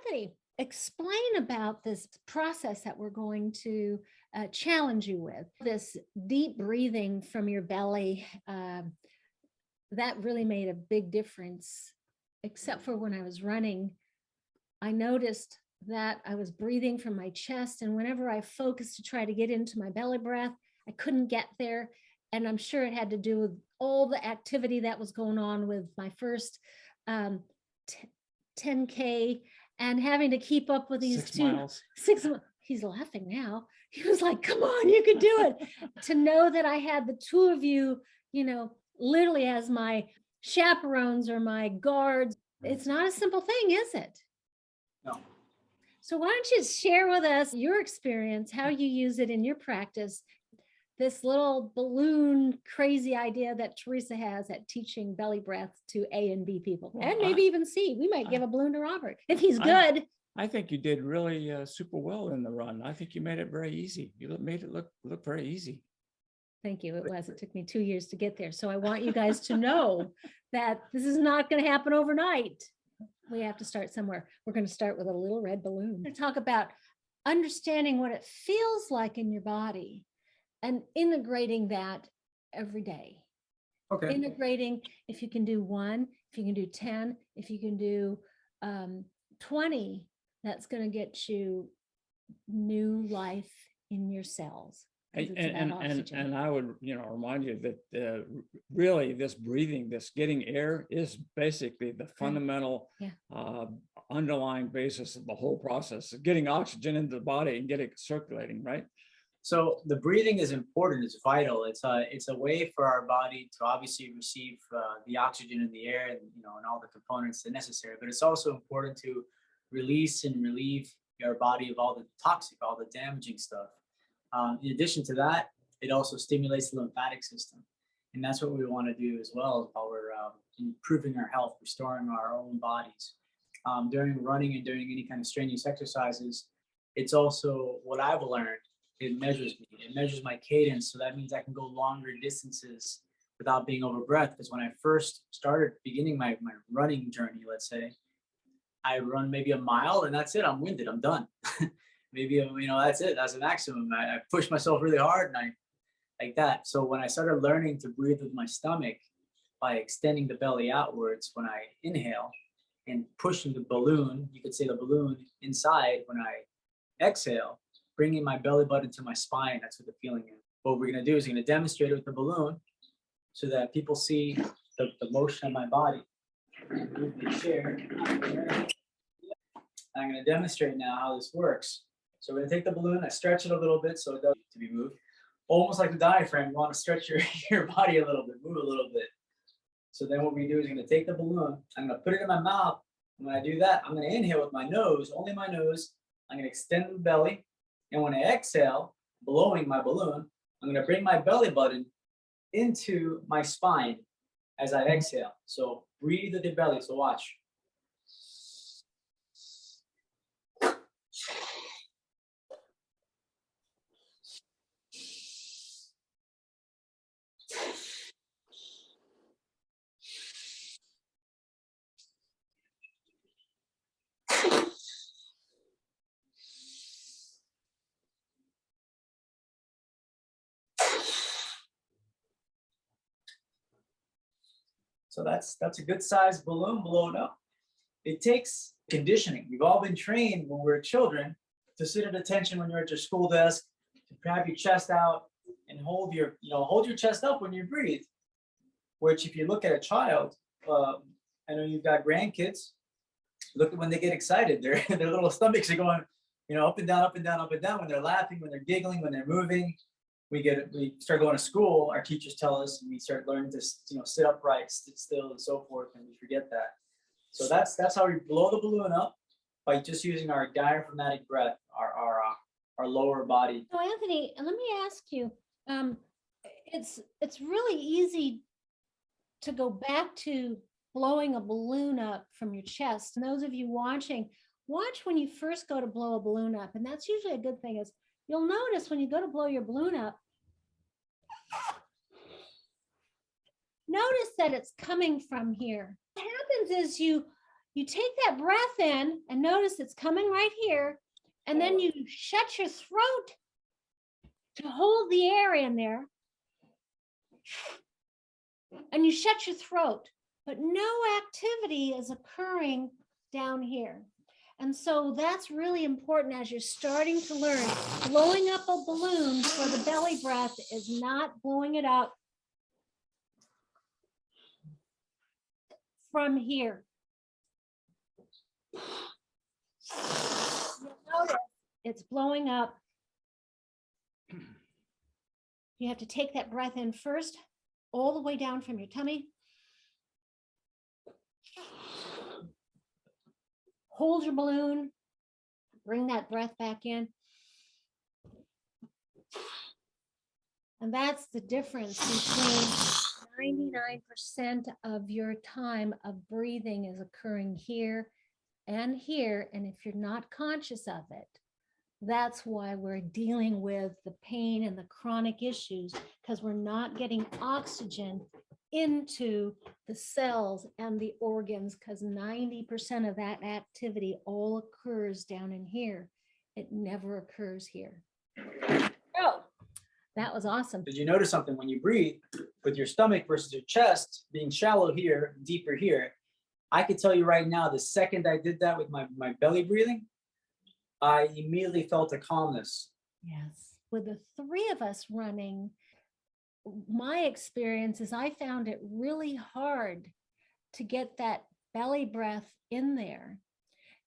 Anthony, explain about this process that we're going to challenge you with. This deep breathing from your belly, that really made a big difference, except for when I was running. I noticed that I was breathing from my chest, and whenever I focused to try to get into my belly breath, I couldn't get there. And I'm sure it had to do with all the activity that was going on with my first 10K and having to keep up with these 6 miles. He's laughing now. He was like, come on, you can do it. To know that I had the two of you, literally as my chaperones or my guards, it's not a simple thing, is it? No. So why don't you share with us your experience, how you use it in your practice, this little balloon crazy idea that Teresa has at teaching belly breath to A and B people, and maybe even C. We might give a balloon to Robert if he's good. I think you did really super well in the run. I think you made it very easy. You made it look very easy. Thank you. It was. It took me 2 years to get there. So I want you guys to know that this is not going to happen overnight. We have to start somewhere. We're going to start with a little red balloon. We're going to talk about understanding what it feels like in your body and integrating that every day. Okay. Integrating, if you can do 1, if you can do 10, if you can do 20, that's going to get you new life in your cells. And I would, remind you that really this breathing, this getting air is basically the fundamental underlying basis of the whole process of getting oxygen into the body and getting it circulating, right? So the breathing is important. It's vital. It's a way for our body to obviously receive the oxygen in the air and and all the components that are necessary. But it's also important to release and relieve our body of all the toxic, all the damaging stuff. In addition to that, it also stimulates the lymphatic system, and that's what we want to do as well while we're improving our health, restoring our own bodies. During running and during any kind of strenuous exercises, it's also what I've learned. It measures me. It measures my cadence. So that means I can go longer distances without being over breath. Because when I first started beginning my running journey, let's say, I run maybe a mile and that's it. I'm winded. I'm done. Maybe, that's it. That's the maximum. I push myself really hard and I like that. So when I started learning to breathe with my stomach by extending the belly outwards when I inhale and pushing the balloon, you could say the balloon inside when I exhale, bringing my belly button to my spine. That's what the feeling is. What we're going to do is we're going to demonstrate it with the balloon so that people see the motion of my body. Move the chair. I'm going to demonstrate now how this works. So we're going to take the balloon, I stretch it a little bit so it doesn't have to be moved. Almost like the diaphragm, you want to stretch your body a little bit, move a little bit. So then what we do is we're going to take the balloon, I'm going to put it in my mouth. And when I do that, I'm going to inhale with my nose, only my nose. I'm going to extend the belly. And when I exhale, blowing my balloon, I'm going to bring my belly button into my spine as I exhale. So breathe with your belly. So watch. So that's a good sized balloon blown up. It takes conditioning. We've all been trained when we're children to sit at attention when you're at your school desk, to have your chest out and hold your chest up when you breathe. Which if you look at a child, I know you've got grandkids, look at when they get excited, their little stomachs are going, up and down, up and down, up and down when they're laughing, when they're giggling, when they're moving. We start going to school, our teachers tell us, and we start learning to sit upright, sit still, and so forth, and we forget that. So that's how we blow the balloon up, by just using our diaphragmatic breath, our lower body. So Anthony, let me ask you, it's really easy to go back to blowing a balloon up from your chest. And those of you watching, watch when you first go to blow a balloon up, and that's usually a good thing. Is you'll notice when you go to blow your balloon up, notice that it's coming from here. What happens is you you take that breath in and notice it's coming right here. And then you shut your throat to hold the air in there. And you shut your throat, but no activity is occurring down here. And so that's really important as you're starting to learn. Blowing up a balloon for the belly breath is not blowing it up from here. You'll notice it's blowing up. You have to take that breath in first, all the way down from your tummy. Hold your balloon, bring that breath back in. And that's the difference between 99% of your time of breathing is occurring here and here. And if you're not conscious of it, that's why we're dealing with the pain and the chronic issues, because we're not getting oxygen into the cells and the organs, because 90% of that activity all occurs down in here. It never occurs here. Oh, that was awesome. Did you notice something when you breathe with your stomach versus your chest being shallow here, deeper here? I could tell you right now, the second I did that with my belly breathing, I immediately felt a calmness. Yes. With the three of us running, my experience is I found it really hard to get that belly breath in there.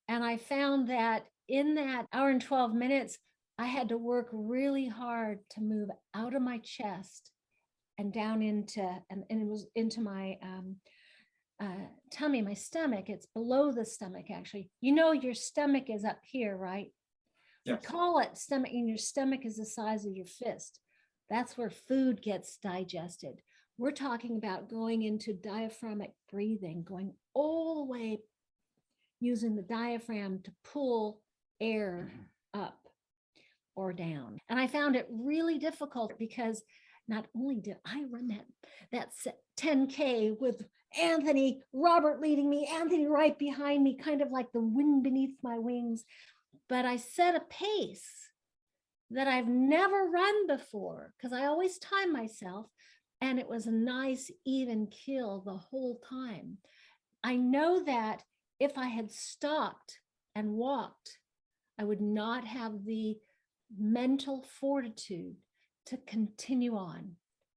And I found that in that hour and 12 minutes, I had to work really hard to move out of my chest and down into, and it was into my tummy, my stomach. It's below the stomach, actually. You know, your stomach is up here, right? Yes. We call it stomach, and your stomach is the size of your fist. That's where food gets digested. We're talking about going into diaphragmatic breathing, going all the way, using the diaphragm to pull air up or down. And I found it really difficult because not only did I run that 10K with Anthony, Robert leading me, Anthony right behind me, kind of like the wind beneath my wings, but I set a pace that I've never run before, because I always time myself, and it was a nice even kill the whole time. I know that if I had stopped and walked, I would not have the mental fortitude to continue on.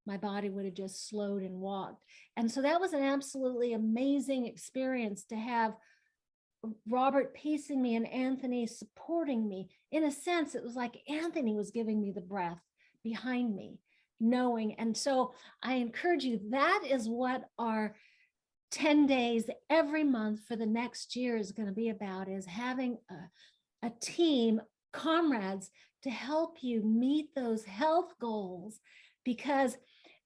My body would have just slowed and walked. And so that was an absolutely amazing experience to have Robert pacing me and Anthony supporting me. In a sense, it was like Anthony was giving me the breath behind me, knowing. And so I encourage you, that is what our 10 days every month for the next year is going to be about, is having a team, comrades, to help you meet those health goals. Because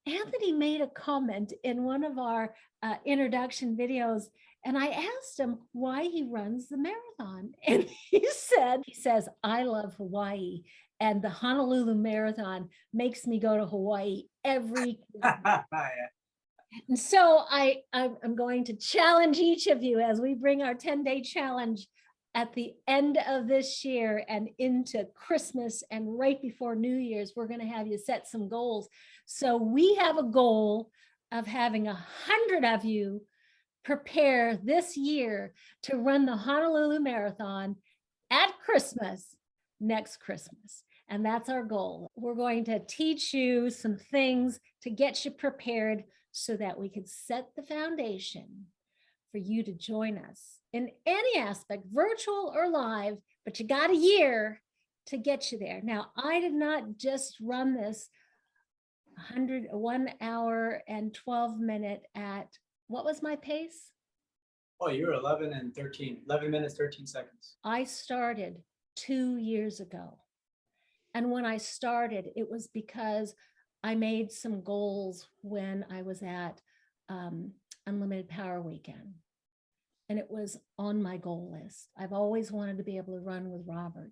Anthony made a comment in one of our introduction videos, and I asked him why he runs the marathon. And he says, I love Hawaii, and the Honolulu Marathon makes me go to Hawaii every year. And so I'm going to challenge each of you as we bring our 10-day challenge at the end of this year and into Christmas and right before New Year's. We're going to have you set some goals. So we have a goal of having 100 of you prepare this year to run the Honolulu Marathon at Christmas, next Christmas. And that's our goal. We're going to teach you some things to get you prepared so that we can set the foundation for you to join us in any aspect, virtual or live, but you got a year to get you there. Now, I did not just run this 1 hour and 12 minute at, what was my pace? Oh, you're 11 minutes, 13 seconds. I started 2 years ago. And when I started, it was because I made some goals when I was at Unlimited Power Weekend. And it was on my goal list. I've always wanted to be able to run with Robert.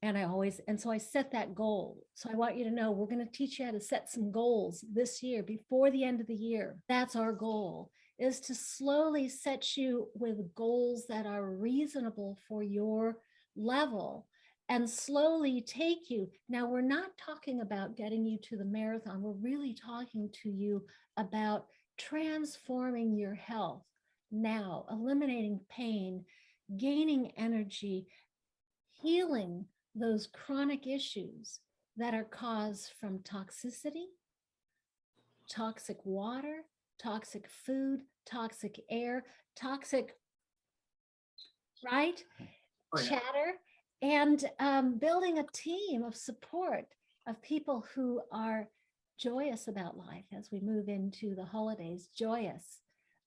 And so I set that goal. So I want you to know, we're going to teach you how to set some goals this year before the end of the year. That's our goal, is to slowly set you with goals that are reasonable for your level and slowly take you. Now, we're not talking about getting you to the marathon. We're really talking to you about transforming your health now, eliminating pain, gaining energy, healing those chronic issues that are caused from toxicity, toxic water, toxic food, toxic air, toxic, right? Oh, yeah. Chatter, and building a team of support of people who are joyous about life as we move into the holidays, joyous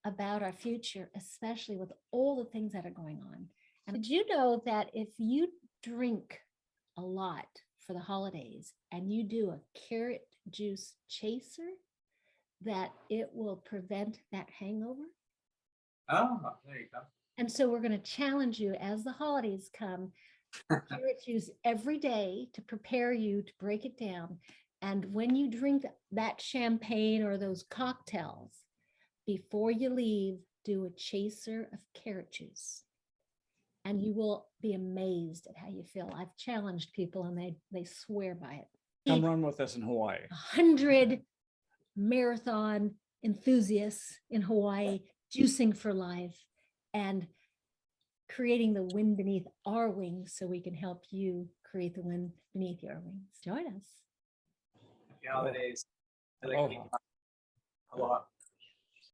about our future, especially with all the things that are going on. And did you know that if you drink a lot for the holidays and you do a carrot juice chaser, that it will prevent that hangover? Oh, there you go. And so we're going to challenge you as the holidays come, carrot juice every day to prepare you to break it down. And when you drink that champagne or those cocktails, before you leave, do a chaser of carrot juice. And you will be amazed at how you feel. I've challenged people and they swear by it. Come run with us in Hawaii. 100 marathon enthusiasts in Hawaii, juicing for life and creating the wind beneath our wings so we can help you create the wind beneath your wings. Join us. Happy holidays. I like Aloha. being- Aloha.